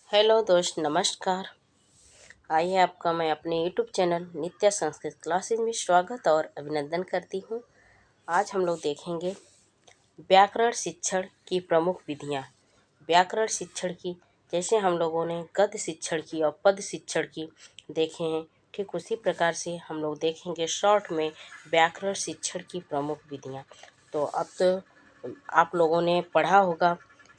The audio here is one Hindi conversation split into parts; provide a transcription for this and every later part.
हेलो दोस्त, नमस्कार। आइए आपका मैं अपने यूट्यूब चैनल नित्या संस्कृत क्लासेज में स्वागत और अभिनंदन करती हूँ। आज हम लोग देखेंगे व्याकरण शिक्षण की प्रमुख विधियाँ। व्याकरण शिक्षण की, जैसे हम लोगों ने गद्य शिक्षण की और पद शिक्षण की देखे हैं, ठीक उसी प्रकार से हम लोग देखेंगे शॉर्ट में व्याकरण शिक्षण की प्रमुख विधियाँ। तो अब तो आप लोगों ने पढ़ा होगा,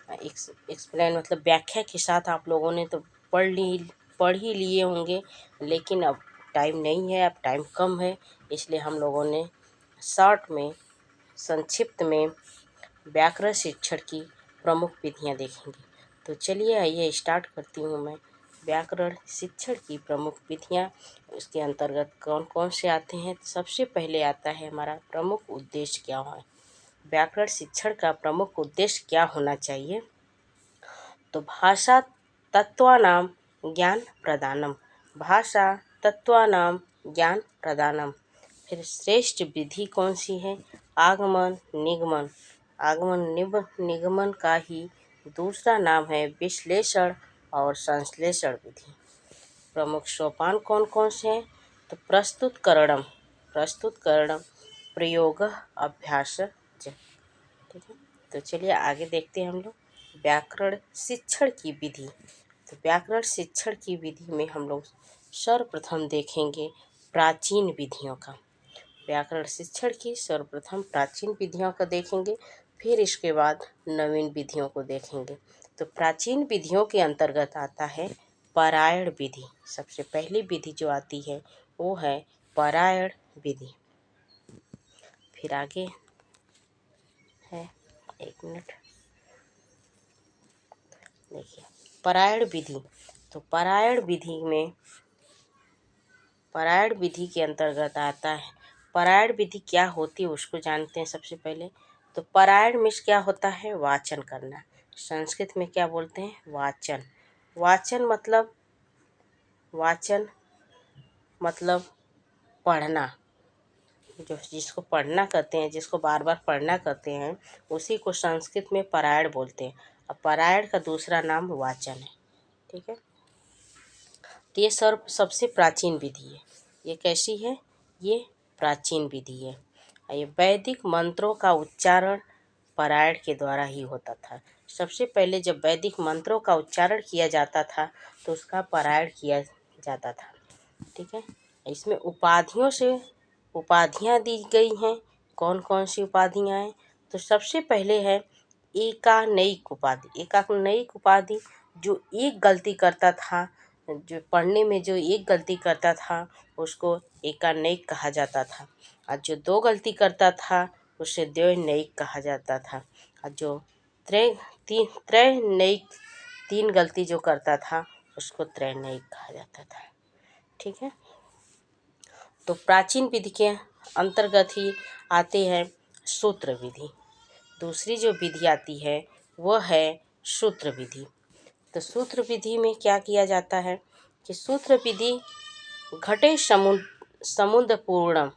एक्सप्लेन मतलब व्याख्या के साथ आप लोगों ने तो पढ़ ही लिए होंगे, लेकिन अब टाइम नहीं है, अब टाइम कम है, इसलिए हम लोगों ने शॉर्ट में, संक्षिप्त में व्याकरण शिक्षण की प्रमुख विधियाँ देखेंगे। तो चलिए आइए स्टार्ट करती हूँ मैं। व्याकरण शिक्षण की प्रमुख विधियाँ, उसके अंतर्गत कौन कौन से आते हैं। तो सबसे पहले आता है हमारा प्रमुख उद्देश्य क्या है। व्याकरण शिक्षण का प्रमुख उद्देश्य क्या होना चाहिए। तो भाषा तत्वानां ज्ञान प्रदानम, भाषा तत्वानां ज्ञान प्रदानम। फिर श्रेष्ठ विधि कौन सी है। आगमन निगमन, निगमन का ही दूसरा नाम है विश्लेषण और संश्लेषण विधि। प्रमुख सोपान कौन कौन से हैं। तो प्रस्तुत करणम प्रयोग अभ्यास। ठीक है, तो चलिए आगे देखते हैं हम लोग व्याकरण शिक्षण की विधि। तो व्याकरण शिक्षण की विधि में हम लोग सर्वप्रथम देखेंगे प्राचीन विधियों का। व्याकरण शिक्षण की सर्वप्रथम प्राचीन विधियों का देखेंगे, फिर इसके बाद नवीन विधियों को देखेंगे। तो प्राचीन विधियों के अंतर्गत आता है पारायण विधि। सबसे पहली विधि जो आती है वो है पारायण विधि। फिर आगे है, एक मिनट देखिए, पारायण विधि। तो पारायण विधि के अंतर्गत आता है, पारायण विधि क्या होती है उसको जानते हैं सबसे पहले। तो पारायण में क्या होता है, वाचन करना। संस्कृत में क्या बोलते हैं, वाचन। वाचन मतलब पढ़ना। जो जिसको पढ़ना कहते हैं, जिसको बार बार पढ़ना कहते हैं, उसी को संस्कृत में पारायण बोलते हैं। और पारायण का दूसरा नाम वाचन है। ठीक है, तो ये सबसे प्राचीन विधि है। ये कैसी है, ये प्राचीन विधि है। ये वैदिक मंत्रों का उच्चारण पारायण के द्वारा ही होता था। सबसे पहले जब वैदिक मंत्रों का उच्चारण किया जाता था तो उसका पारायण किया जाता था। ठीक है, इसमें उपाधियाँ दी गई हैं। कौन कौन सी उपाधियाँ हैं। तो सबसे पहले है एकानैक उपाधि। एकानैक उपाधि, जो एक गलती करता था, जो पढ़ने में जो एक गलती करता था उसको एकानैक कहा जाता था। और जो दो गलती करता था उसे द्वैनैक कहा जाता था। और जो त्रैनैक, तीन गलती जो करता था उसको त्रैनैक कहा जाता था। ठीक है, तो प्राचीन विधि के अंतर्गत ही आते हैं सूत्र विधि। दूसरी जो विधि आती है वह है सूत्र विधि। तो सूत्र विधि में क्या किया जाता है कि सूत्र विधि घटे समुद्र पूर्णम,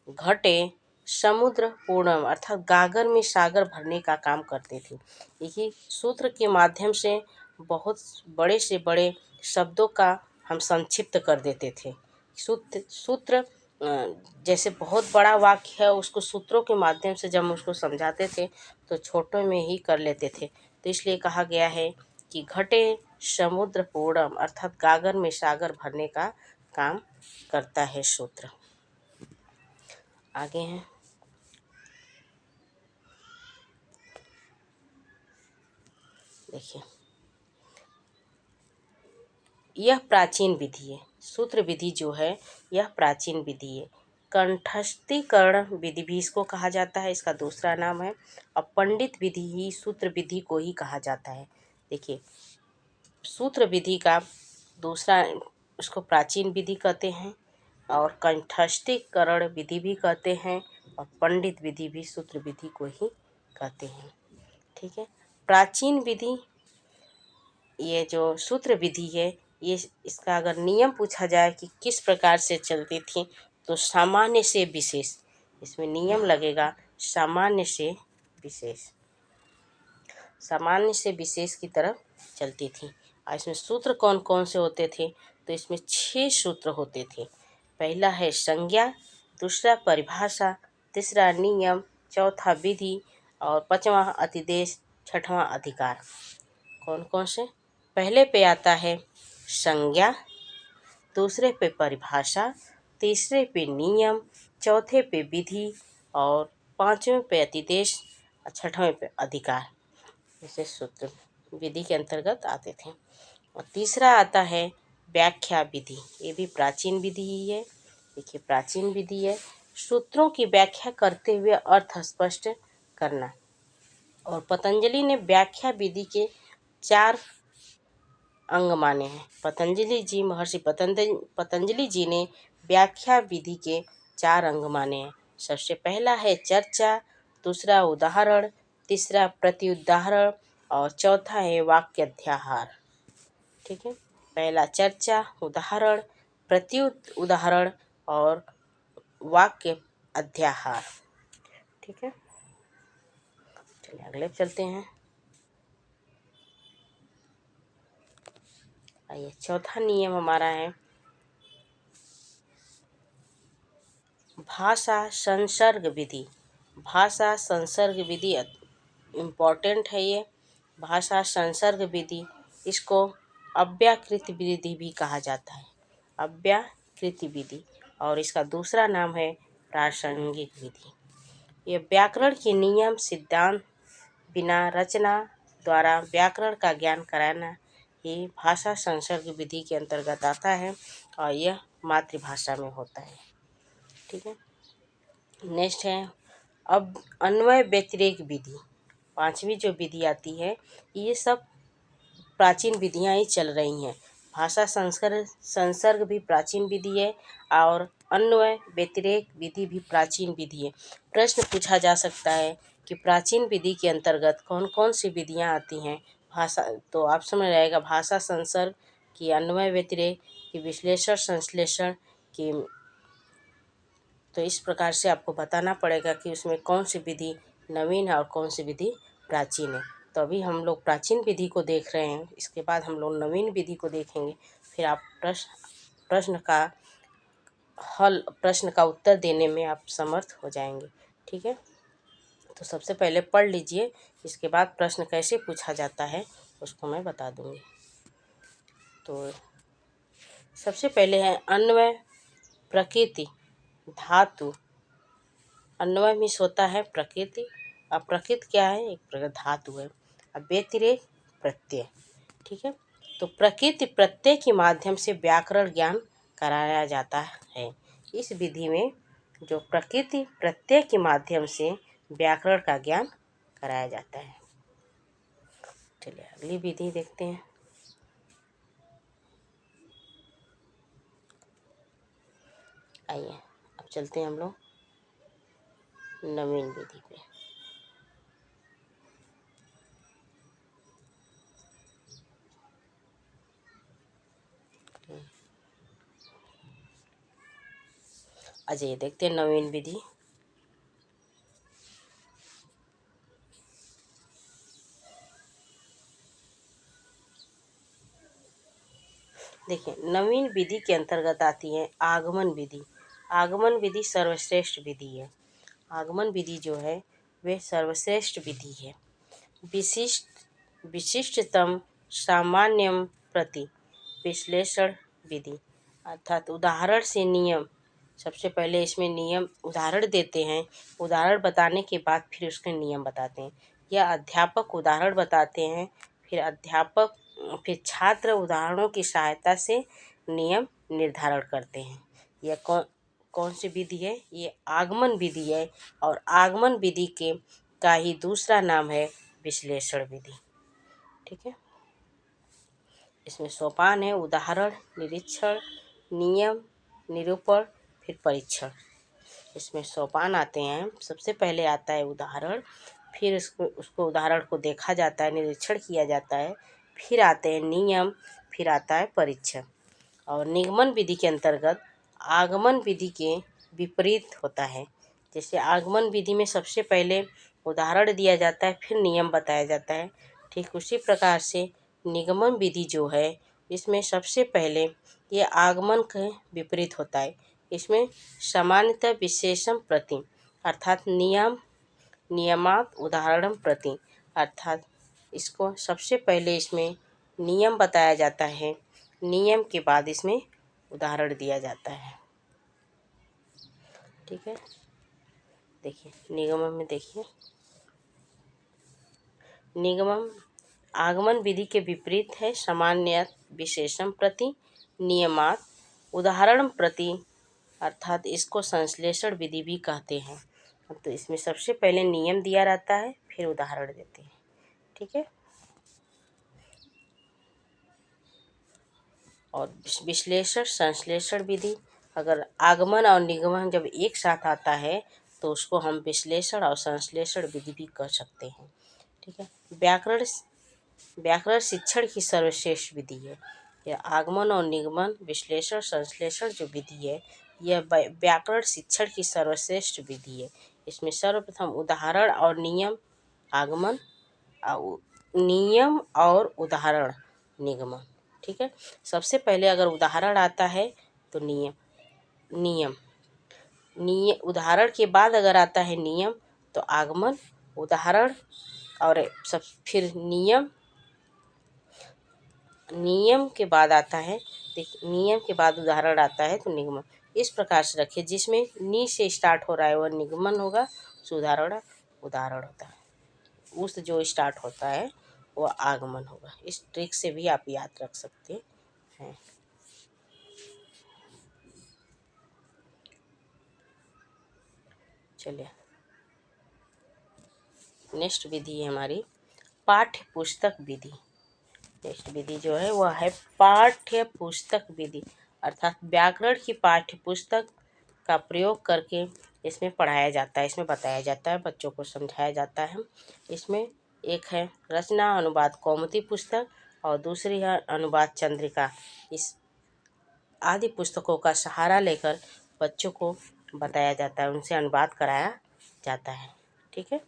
घटे समुद्र पूर्णम अर्थात गागर में सागर भरने का काम करते थे। यही सूत्र के माध्यम से बहुत बड़े से बड़े शब्दों का हम संक्षिप्त कर देते थे। सूत्र जैसे बहुत बड़ा वाक्य है, उसको सूत्रों के माध्यम से जब हम उसको समझाते थे तो छोटों में ही कर लेते थे। तो इसलिए कहा गया है कि घटे समुद्र पूर्णम अर्थात गागर में सागर भरने का काम करता है सूत्र। आगे हैं, देखिए, यह प्राचीन विधि है। सूत्र विधि जो है यह प्राचीन विधि है। कंठस्थीकरण विधि भी इसको कहा जाता है, इसका दूसरा नाम है। और पंडित विधि ही सूत्र विधि को ही कहा जाता है। देखिए, सूत्र विधि का दूसरा, उसको प्राचीन विधि कहते हैं और कंठस्थीकरण विधि भी कहते हैं और पंडित विधि भी सूत्र विधि को ही कहते हैं। ठीक है, प्राचीन विधि, ये जो सूत्र विधि है, ये इसका अगर नियम पूछा जाए कि किस प्रकार से चलती थी, तो सामान्य से विशेष, इसमें नियम लगेगा सामान्य से विशेष, सामान्य से विशेष की तरफ चलती थी। और इसमें सूत्र कौन कौन से होते थे, तो इसमें 6 सूत्र होते थे। पहला है संज्ञा, दूसरा परिभाषा, तीसरा नियम, चौथा विधि और पांचवा अतिदेश, छठवां अधिकार। कौन कौन से? पहले पे आता है संज्ञा, दूसरे पे परिभाषा, तीसरे पे नियम, चौथे पे विधि और पांचवें पे अतिदेश और छठवें पे अधिकार। जैसे सूत्र विधि के अंतर्गत आते थे। और तीसरा आता है व्याख्या विधि। ये भी प्राचीन विधि ही है। देखिए, प्राचीन विधि है। सूत्रों की व्याख्या करते हुए अर्थ स्पष्ट करना। और पतंजलि ने व्याख्या विधि के 4 अंग माने हैं। महर्षि पतंजलि जी ने व्याख्या विधि के 4 अंग माने हैं। सबसे पहला है चर्चा, दूसरा उदाहरण, तीसरा प्रत्युदाहरण और चौथा है वाक्याध्याहार। ठीक है, पहला चर्चा, उदाहरण, प्रत्युत उदाहरण और वाक्य अध्याहार। ठीक है, चलिए अगले चलते हैं। आइए, चौथा नियम हमारा है भाषा संसर्ग विधि। भाषा संसर्ग विधि इम्पोर्टेंट है ये। भाषा संसर्ग विधि, इसको अव्याकृत विधि भी कहा जाता है। अव्याकृत विधि, और इसका दूसरा नाम है प्रासंगिक विधि। ये व्याकरण के नियम सिद्धांत बिना रचना द्वारा व्याकरण का ज्ञान कराना ये भाषा संसर्ग विधि के अंतर्गत आता है और यह मातृभाषा में होता है। ठीक है, नेक्स्ट है अब अन्वय व्यतिरेक विधि। 5वीं जो विधि आती है, ये सब प्राचीन विधियां ही चल रही हैं। भाषा संसर्ग भी प्राचीन विधि है और अन्वय व्यतिरेक विधि भी प्राचीन विधि है। प्रश्न पूछा जा सकता है कि प्राचीन विधि के अंतर्गत कौन कौन सी विधियां आती हैं। भाषा, तो आप समझ रहेगा भाषा संसर्ग की, अन्वय व्यतिरेक की, विश्लेषण संश्लेषण की। तो इस प्रकार से आपको बताना पड़ेगा कि उसमें कौन सी विधि नवीन है और कौन सी विधि प्राचीन है। तो अभी हम लोग प्राचीन विधि को देख रहे हैं, इसके बाद हम लोग नवीन विधि को देखेंगे। फिर आप प्रश्न का उत्तर देने में आप समर्थ हो जाएंगे। ठीक है, तो सबसे पहले पढ़ लीजिए, इसके बाद प्रश्न कैसे पूछा जाता है उसको मैं बता दूंगी। तो सबसे पहले है अन्वय प्रकृति धातु। अन्वय में होता है प्रकृति, और प्रकृति क्या है? एक प्रकार धातु है। अब व्यतिरेक प्रत्यय। ठीक है, तो प्रकृति प्रत्यय के माध्यम से व्याकरण ज्ञान कराया जाता है। इस विधि में जो प्रकृति प्रत्यय के माध्यम से व्याकरण का ज्ञान कराया जाता है। चलिए अगली विधि देखते हैं। आइए, अब चलते हैं हम लोग नवीन विधि पे। अजय देखते हैं नवीन विधि। देखिए, नवीन विधि के अंतर्गत आती है आगमन विधि। आगमन विधि सर्वश्रेष्ठ विधि है। आगमन विधि जो है वे सर्वश्रेष्ठ विधि है। विशिष्टतम सामान्यम प्रति विश्लेषण विधि, अर्थात उदाहरण से नियम। सबसे पहले इसमें नियम उदाहरण देते हैं, उदाहरण बताने के बाद फिर उसके नियम बताते हैं। या अध्यापक उदाहरण बताते हैं, फिर छात्र उदाहरणों की सहायता से नियम निर्धारण करते हैं। यह कौन सी विधि है? ये आगमन विधि है। और आगमन विधि का ही दूसरा नाम है विश्लेषण विधि। ठीक है, इसमें सोपान है उदाहरण, निरीक्षण, नियम, निरूपण, फिर परीक्षण। इसमें सोपान आते हैं। सबसे पहले आता है उदाहरण, फिर उसको उदाहरण को देखा जाता है, निरीक्षण किया जाता है, फिर आते हैं नियम, फिर आता है परीक्षण। और निगमन विधि के अंतर्गत आगमन विधि के विपरीत होता है। जैसे आगमन विधि में सबसे पहले उदाहरण दिया जाता है, फिर नियम बताया जाता है। ठीक उसी प्रकार से निगमन विधि जो है इसमें सबसे पहले ये आगमन के विपरीत होता है। इसमें सामान्यतः विशेषण प्रति अर्थात नियम नियमात उदाहरण प्रति अर्थात इसको सबसे पहले इसमें नियम बताया जाता है, नियम के बाद इसमें उदाहरण दिया जाता है। ठीक है, देखिए निगमन में देखिए निगमन आगमन विधि के विपरीत है सामान्य विशेषण प्रति नियमात उदाहरण प्रति अर्थात इसको संश्लेषण विधि भी कहते हैं। तो इसमें सबसे पहले नियम दिया रहता है, फिर उदाहरण देते हैं। ठीक है, और विश्लेषण संश्लेषण विधि, अगर आगमन और निगमन जब एक साथ आता है तो उसको हम विश्लेषण और संश्लेषण विधि भी कर सकते हैं। ठीक है, व्याकरण शिक्षण की सर्वश्रेष्ठ विधि है। यह आगमन और निगमन विश्लेषण संश्लेषण जो विधि है यह व्याकरण शिक्षण की सर्वश्रेष्ठ विधि है। इसमें सर्वप्रथम उदाहरण और नियम आगमन, नियम और उदाहरण निगमन। ठीक है, सबसे पहले अगर उदाहरण आता है तो नियम उदाहरण के बाद अगर आता है नियम तो आगमन, उदाहरण और फिर नियम के बाद आता है, नियम के बाद उदाहरण आता है तो निगमन। इस प्रकार से रखिए, जिसमें नी से स्टार्ट हो रहा है वह निगमन होगा, उदाहरण होता है, उस जो स्टार्ट होता है वह आगमन होगा। इस ट्रिक से भी आप याद रख सकते हैं। चलिए नेक्स्ट विधि है हमारी पाठ्य पुस्तक विधि। नेक्स्ट विधि जो है वह है पाठ्य पुस्तक विधि, अर्थात व्याकरण की पाठ्य पुस्तक का प्रयोग करके इसमें पढ़ाया जाता है, इसमें बताया जाता है, बच्चों को समझाया जाता है। इसमें एक है रचना अनुवाद कौमुदी पुस्तक और दूसरी है अनुवाद चंद्रिका। इस आदि पुस्तकों का सहारा लेकर बच्चों को बताया जाता है, उनसे अनुवाद कराया जाता है। ठीक है,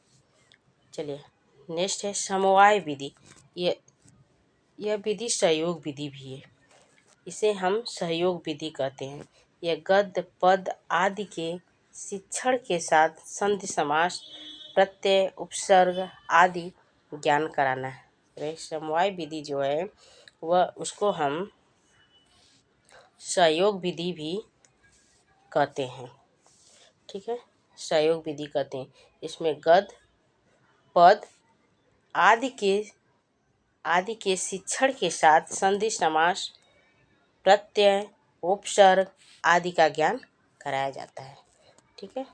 चलिए नेक्स्ट है समवाय विधि। यह विधि सहयोग विधि भी है, इसे हम सहयोग विधि कहते हैं। यह गद्य पद आदि के शिक्षण के साथ संधि समास प्रत्यय उपसर्ग आदि ज्ञान कराना है। समवाय विधि जो है वह उसको हम सहयोग विधि भी कहते हैं। ठीक है, सहयोग विधि कहते हैं। इसमें गद्य पद आदि के शिक्षण के साथ संधि समास प्रत्यय उपसर्ग आदि का ज्ञान कराया जाता है। ठीक है,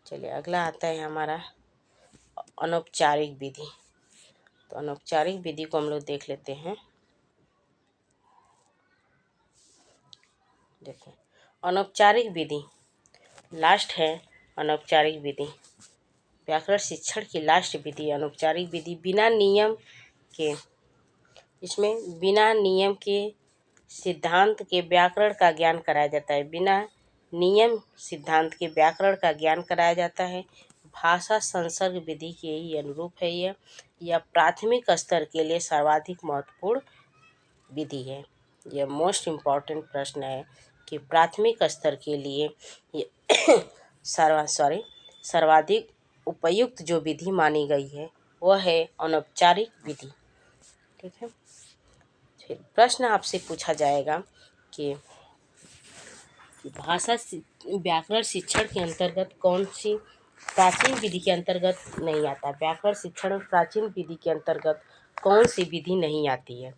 चलिए अगला आता है हमारा अनौपचारिक विधि। तो अनौपचारिक विधि को हम लोग देख लेते हैं। देखिए अनौपचारिक विधि लास्ट है। अनौपचारिक विधि व्याकरण शिक्षण की लास्ट विधि अनौपचारिक विधि। बिना नियम के सिद्धांत के व्याकरण का ज्ञान कराया जाता है। बिना नियम सिद्धांत के व्याकरण का ज्ञान कराया जाता है। भाषा संसर्ग विधि के ही अनुरूप है। यह प्राथमिक स्तर के लिए सर्वाधिक महत्वपूर्ण विधि है। यह मोस्ट इम्पॉर्टेंट प्रश्न है कि प्राथमिक स्तर के लिए ये सर्वाधिक उपयुक्त जो विधि मानी गई है वह है अनौपचारिक विधि। ठीक है, फिर प्रश्न आपसे पूछा जाएगा कि व्याकरण शिक्षण के अंतर्गत कौन सी प्राचीन विधि के अंतर्गत नहीं आता। व्याकरण शिक्षण प्राचीन विधि के अंतर्गत कौन सी विधि नहीं आती है।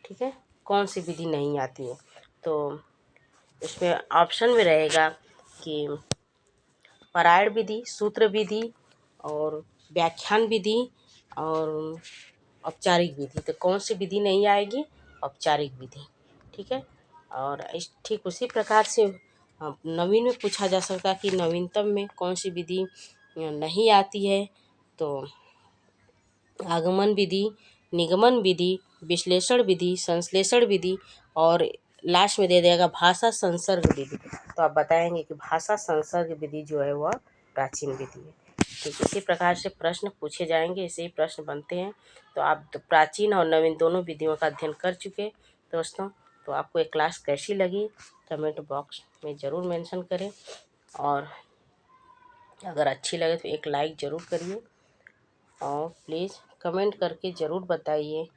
ठीक है, कौन सी विधि नहीं आती है, तो इसमें ऑप्शन में रहेगा कि पारायण विधि, सूत्र विधि और व्याख्यान विधि और औपचारिक विधि। तो कौन सी विधि नहीं आएगी? औपचारिक विधि। ठीक है, और ठीक उसी प्रकार से नवीन में पूछा जा सकता है कि नवीनतम में कौन सी विधि नहीं आती है। तो आगमन विधि, निगमन विधि, विश्लेषण विधि, संश्लेषण विधि और लास्ट में दे देगा भाषा संसर्ग विधि। तो आप बताएंगे कि भाषा संसर्ग विधि जो है वह प्राचीन विधि है। ठीक इसी प्रकार से प्रश्न पूछे जाएंगे, ऐसे ही प्रश्न बनते हैं। तो आप प्राचीन और नवीन दोनों विधियों का अध्ययन कर चुके दोस्तों। तो आपको ये क्लास कैसी लगी कमेंट बॉक्स में ज़रूर मेंशन करें, और अगर अच्छी लगे तो एक लाइक ज़रूर करिए, और प्लीज़ कमेंट करके ज़रूर बताइए